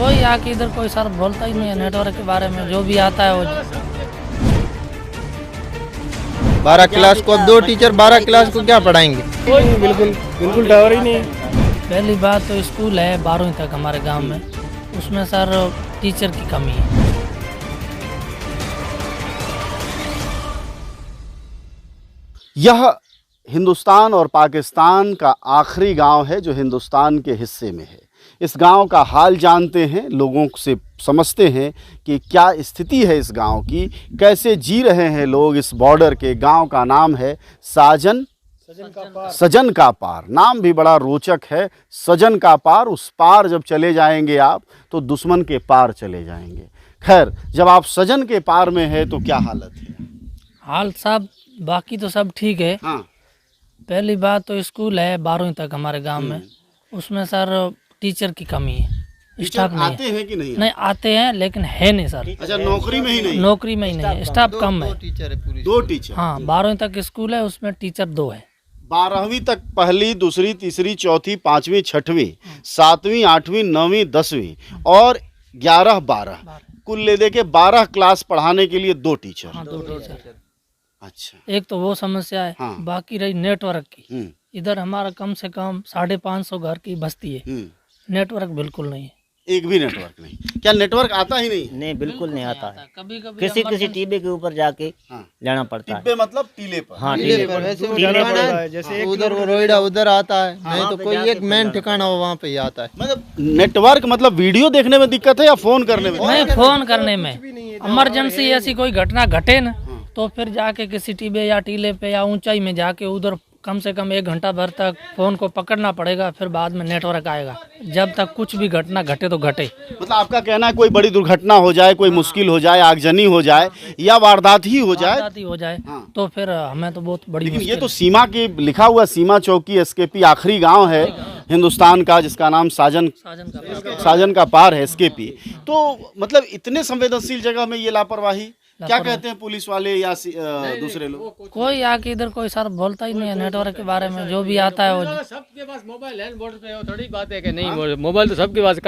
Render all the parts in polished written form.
कोई आके इधर कोई सर बोलता ही नहीं है नेटवर्क के बारे में, जो भी आता है वो 12 क्लास को अब 2 टीचर 12 क्लास को क्या पढ़ाएंगे? कोई बिल्कुल टावर ही नहीं। पहली बात तो स्कूल है 12वीं तक हमारे गांव में, उसमें सर टीचर की कमी है। यह हिंदुस्तान और पाकिस्तान का आखिरी गांव है जो हिंदुस्तान के हिस्से में है। इस गांव का हाल जानते हैं, लोगों से समझते हैं कि क्या स्थिति है इस गांव की, कैसे जी रहे हैं लोग इस बॉर्डर के। गांव का नाम है सजन का पार। नाम भी बड़ा रोचक है, सजन का पार। उस पार जब चले जाएंगे आप तो दुश्मन के पार चले जाएंगे। खैर, जब आप सजन के पार में है तो क्या हालत है? हाल साहब बाकी तो सब ठीक है। हाँ। पहली बात तो स्कूल है 12वीं तक हमारे गांव में, उसमें सर टीचर की कमी है। स्टाफ नहीं आते हैं कि नहीं? नहीं आते हैं लेकिन है नहीं सर। अच्छा, नौकरी में ही नहीं? नौकरी में ही नहीं, स्टाफ कम है। 2 टीचर। हाँ, 12वीं तक स्कूल है, उसमें टीचर 2 है। 12वीं तक पहली, दूसरी, तीसरी, चौथी, 5वीं, 6वीं, 7वीं, 8वीं, 9वीं, 10वीं और 11, 12 कुल ले दे के 12 क्लास पढ़ाने के लिए 2 टीचर। हाँ, 2 टीचर। अच्छा, एक तो वो समस्या है। हाँ। बाकी रही नेटवर्क की। इधर हमारा कम से कम 550 घर की बस्ती है, नेटवर्क बिल्कुल नहीं है। एक भी नेटवर्क नहीं? क्या नेटवर्क आता ही नहीं? नहीं, बिल्कुल नहीं आता है। कभी कभी किसी टीबी के ऊपर जाके लेना पड़ता है। टिब्बे मतलब टीले पर? हाँ, टीले पर वैसे वो ठिकाना है, जैसे उधर वो रोइडा उधर आता है, नहीं तो कोई एक मेन ठिकाना हो वहाँ पे ही आता है। मतलब नेटवर्क मतलब वीडियो देखने में दिक्कत है या फोन करने में? नहीं, फोन करने में। इमरजेंसी ऐसी कोई घटना घटे न तो फिर जाके किसी टिब्बे या टीले पे या ऊंचाई में जाके उधर कम से कम 1 घंटा भर तक फोन को पकड़ना पड़ेगा, फिर बाद में नेटवर्क आएगा। जब तक कुछ भी घटना घटे तो घटे। मतलब आपका कहना है कोई बड़ी दुर्घटना हो जाए, कोई मुश्किल हो जाए, आगजनी हो जाए या वारदात ही हो जाए, तो फिर हमें तो बहुत बड़ी लेकिन ये तो सीमा की लिखा हुआ सीमा चौकी एसकेपी आखिरी गांव है हिंदुस्तान का, जिसका नाम साजन का पार है एसकेपी। तो मतलब इतने संवेदनशील जगह में ये लापरवाही, क्या कहते हैं पुलिस वाले या दूसरे लोग? कोई आके इधर कोई सर बोलता ही नहीं है नेटवर्क के बारे में, जो भी आता है वो सबके पास मोबाइल है, बॉर्डर पे थोड़ी बात है कि नहीं। मोबाइल तो सबके पास।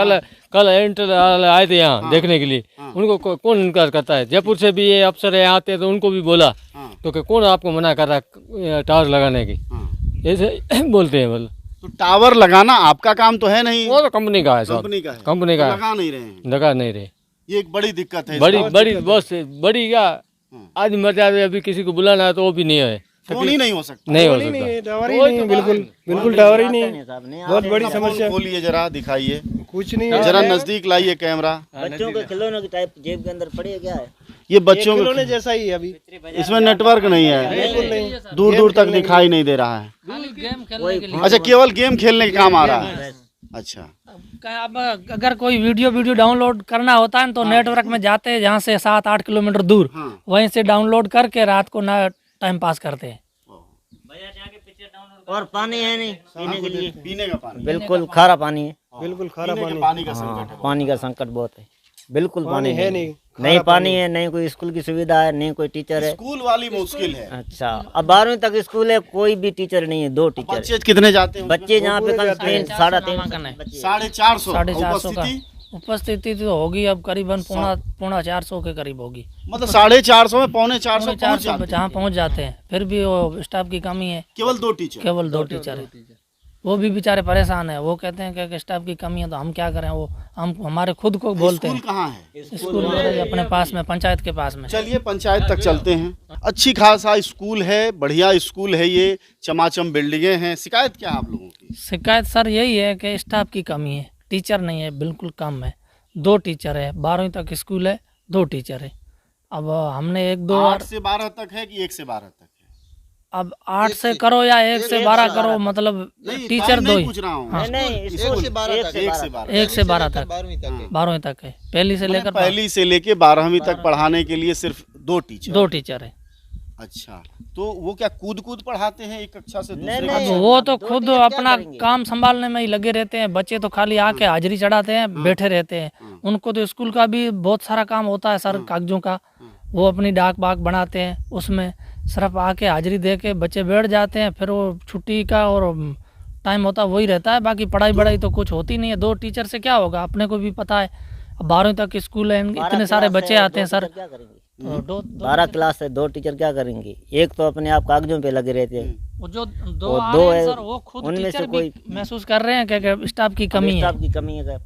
कल एंटर आए थे यहाँ देखने के लिए, उनको कौन इनकार करता है? जयपुर से भी ये अफसर है आते तो उनको भी बोला तो कौन आपको मना कर रहा है टावर लगाने की? ऐसे बोलते हैं। बोल तो टावर लगाना आपका काम तो है नहीं, वो तो कंपनी का है। कंपनी का लगा नहीं रहे। ये एक बड़ी दिक्कत है। बड़ी बस बड़ी क्या आज मर जाए, अभी किसी को बुलाना है तो वो भी नहीं है। फोन ही नहीं हो सकता। नहीं हो सकता, टावर ही नहीं, बिल्कुल टावर ही नहीं। बहुत बड़ी समस्या। बोलिए जरा, दिखाइए। कुछ नहीं है, जरा नजदीक लाइए कैमरा। बच्चों के खिलौनों की टाइप जेब के अंदर पड़ी है, क्या है ये? बच्चों खिलौने जैसा ही है। अभी इसमें नेटवर्क नहीं है, दूर दूर तक दिखाई नहीं दे रहा है। गेम खेलने के लिए। अच्छा, केवल गेम खेलने का काम आ रहा है। अच्छा, अब अगर कोई वीडियो डाउनलोड करना होता है तो नेटवर्क में जाते हैं, जहाँ से 7-8 किलोमीटर दूर, वहीं से डाउनलोड करके रात को ना टाइम पास करते हैं। और पानी है नहीं पीने के लिए? पीने का पानी बिल्कुल खारा पानी है। बिल्कुल खारा पानी। पानी का संकट है। पानी का संकट बहुत है। बिल्कुल पानी है नहीं पानी है, नहीं कोई स्कूल की सुविधा है, नहीं कोई टीचर है। स्कूल वाली मुश्किल है। अच्छा, अब 12वीं तक स्कूल है, कोई भी टीचर नहीं है, 2 टीचर। बच्चे कितने जाते हैं? बच्चे यहाँ पे कल 3-3.5 450 का उपस्थिति तो होगी अब करीबन पौना 400 के करीब होगी। मतलब 450 में 350 जहाँ पहुँच जाते हैं, फिर भी वो स्टाफ की कमी है। केवल 2 टीचर है। वो भी बेचारे परेशान है, वो कहते हैं कि स्टाफ की कमी है तो हम क्या करें। वो हम हमारे खुद को बोलते हैं। स्कूल कहाँ है? स्कूल अपने पास में, पंचायत के पास में। चलिए पंचायत तक चलते हैं। अच्छी खासा स्कूल है, बढ़िया स्कूल है ये, चमाचम बिल्डिंगें हैं। शिकायत क्या है आप लोगों की? शिकायत सर यही है कि स्टाफ की कमी है, टीचर नहीं है, बिल्कुल कम है। 2 टीचर है, 12वीं तक स्कूल है, 2 टीचर है। अब हमने 8 से 12 तक है कि 1 से 12 तक है? अब 8 से करो या 1 से 12 करो, मतलब टीचर 2 ही। पूछ रहा हूँ। नहीं, 1 से 12 तक। 1 से 12 तक, 12वीं तक है। पहली से लेकर 12वीं तक पढ़ाने के लिए सिर्फ 2 टीचर है। अच्छा, तो वो क्या कूद पढ़ाते हैं एक कक्षा से दूसरे? अब वो तो खुद अपना काम संभालने में ही लगे रहते हैं। बच्चे तो खाली आके हाजिरी चढ़ाते हैं, बैठे रहते हैं। उनको तो स्कूल का भी बहुत सारा काम होता है सर, कागजों का। वो अपनी डाक बाग बनाते हैं, उसमें सिर्फ आके हाजिरी दे के बच्चे बैठ जाते हैं। फिर वो छुट्टी का और टाइम होता है वही रहता है, बाकी पढ़ाई बढ़ाई तो कुछ होती नहीं है। 2 टीचर से क्या होगा, अपने को भी पता है। अब 12वीं तक स्कूल है, इतने सारे बच्चे आते हैं सर। क्या करेंगे? तो 12 क्लास है, 2 टीचर क्या करेंगे? एक तो अपने आप कागजों पे लगे रहते हैं, वो जो दो वो आ दो रहे हैं है, सर, वो खुद उनमें टीचर से भी कोई महसूस कर रहे हैं कि स्टाफ की कमी है। स्टाफ की कमी है।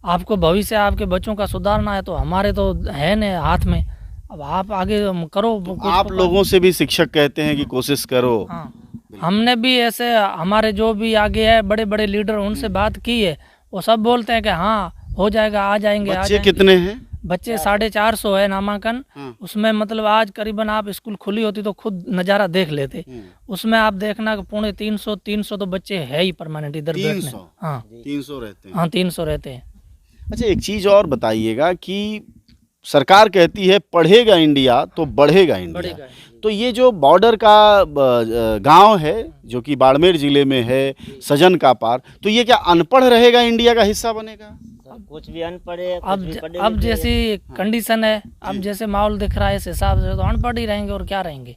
आपको भविष्य आपके बच्चों का सुधारना है तो हमारे तो है न हाथ में। अब आप आगे करो कुछ आप तो लोगों से भी शिक्षक कहते हैं कि कोशिश करो। हाँ, हमने भी ऐसे हमारे जो भी आगे है बड़े बड़े लीडर, उनसे बात की है। वो सब बोलते हैं कि हाँ हो जाएगा, आ जाएंगे। बच्चे कितने हैं? बच्चे 450 है नामांकन। उसमें मतलब आज करीबन आप स्कूल खुली होती तो खुद नज़ारा देख लेते। उसमें आप देखना कि 350 तो बच्चे है ही परमानेंट इधर बैठने। 300? हाँ 300 रहते हैं। हाँ 300 रहते हैं। अच्छा, एक चीज़ और बताइएगा कि सरकार कहती है पढ़ेगा इंडिया तो बढ़ेगा इंडिया, तो ये जो बॉर्डर का गांव है जो कि बाड़मेर जिले में है, सजन का पार, तो ये क्या अनपढ़ रहेगा, इंडिया का हिस्सा बनेगा? कुछ भी अनपढ़ है, अब जैसी कंडीशन है, अब जैसे माहौल दिख रहा है, इस हिसाब से तो अनपढ़ ही रहेंगे और क्या रहेंगे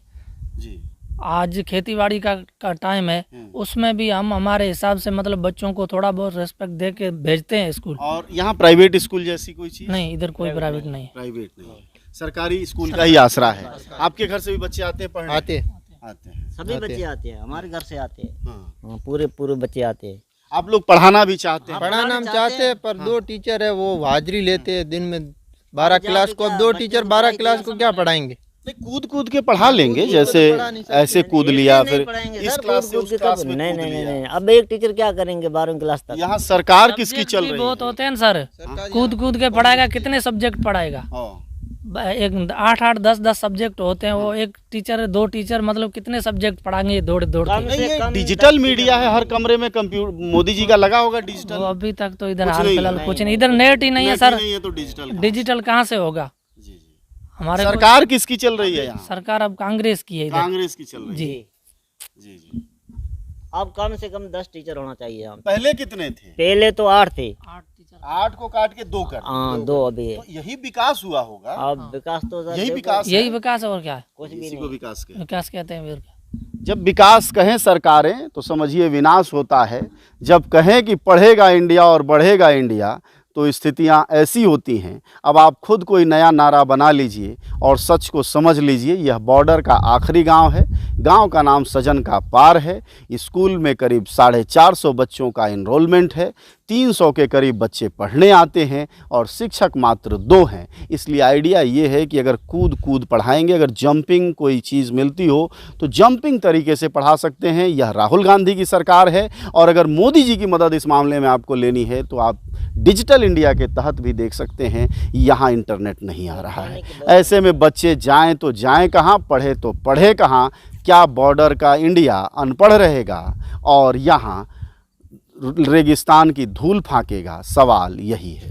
जी। आज खेतीबाड़ी का टाइम है, उसमें भी हम हमारे हिसाब से मतलब बच्चों को थोड़ा बहुत रेस्पेक्ट दे के भेजते हैं स्कूल। और यहाँ प्राइवेट स्कूल जैसी कोई चीज़ नहीं, इधर कोई प्राइवेट नहीं है। प्राइवेट नहीं, सरकारी स्कूल का ही आसरा है। आपके घर से भी बच्चे आते हैं पढ़ने? आते हैं। सभी बच्चे आते हैं, हमारे घर से आते हैं। हाँ। पूरे बच्चे आते हैं। आप लोग पढ़ाना भी चाहते हैं? पढ़ाना हम चाहते हैं, पर 2 टीचर है वो हाजिरी लेते हैं दिन में 12 क्लास को। अब 2 टीचर 12 क्लास को क्या पढ़ाएंगे? नहीं, कूद के पढ़ा लेंगे, जैसे ऐसे कूद लिया, फिर इस क्लास से उस क्लास में नहीं कूद नहीं लिया। नहीं, अब एक टीचर क्या करेंगे 12वीं क्लास तक? यहाँ सरकार किसकी चल रही बहुत है? होते हैं सर, कूद के पढ़ाएगा, कितने सब्जेक्ट पढ़ाएगा? हाँ। एक 8 10 सब्जेक्ट होते हैं, वो एक टीचर 2 टीचर मतलब कितने सब्जेक्ट पढ़ाएंगे दौड़ के? नहीं, ये डिजिटल मीडिया है, हर कमरे में कंप्यूटर, मोदी जी का लगा होगा डिजिटल। वो अभी तक तो इधर कुछ हाल नहीं फिलहाल है। कुछ नहीं, इधर नेट ही नहीं है सर। नहीं है तो डिजिटल डिजिटल कहाँ से होगा? जी जी। हमारे सरकार किसकी चल रही है यहाँ? सरकार अब कांग्रेस की है इधर। कांग्रेस की चल रही है। जी जी जी। अब कम से कम 10 टीचर होना चाहिए। हम पहले कितने थे? पहले तो 8 थे। 8 को काट के 2 कर दिए। हाँ 2 अभी है। तो यही विकास हुआ होगा। अब विकास तो सर यही देखो, विकास है। यही विकास है और क्या है? कुछ भी इसी को नहीं। विकास कहते हैं। विकास कहते हैं फिर क्या? जब विकास कहें सरकारें तो समझिए विनाश होता है। जब कहें कि पढ़ेगा इंडिया और बढ़ेगा इंडिया तो स्थितियां ऐसी होती हैं। अब आप खुद कोई नया नारा बना लीजिए और सच को समझ लीजिए। यह बॉर्डर का आखिरी गांव है। गांव का नाम सजन का पार है। स्कूल में करीब 450 बच्चों का इनरोलमेंट है। 300 के करीब बच्चे पढ़ने आते हैं और शिक्षक मात्र 2 हैं। इसलिए आइडिया ये है कि अगर कूद पढ़ाएंगे, अगर जंपिंग कोई चीज़ मिलती हो तो जंपिंग तरीके से पढ़ा सकते हैं। यह राहुल गांधी की सरकार है और अगर मोदी जी की मदद इस मामले में आपको लेनी है तो आप डिजिटल इंडिया के तहत भी देख सकते हैं। यहाँ इंटरनेट नहीं आ रहा है। ऐसे में बच्चे जाएं तो जाएं कहाँ, पढ़े तो पढ़े कहाँ? क्या बॉर्डर का इंडिया अनपढ़ रहेगा और यहाँ रेगिस्तान की धूल फांकेगा? सवाल यही है।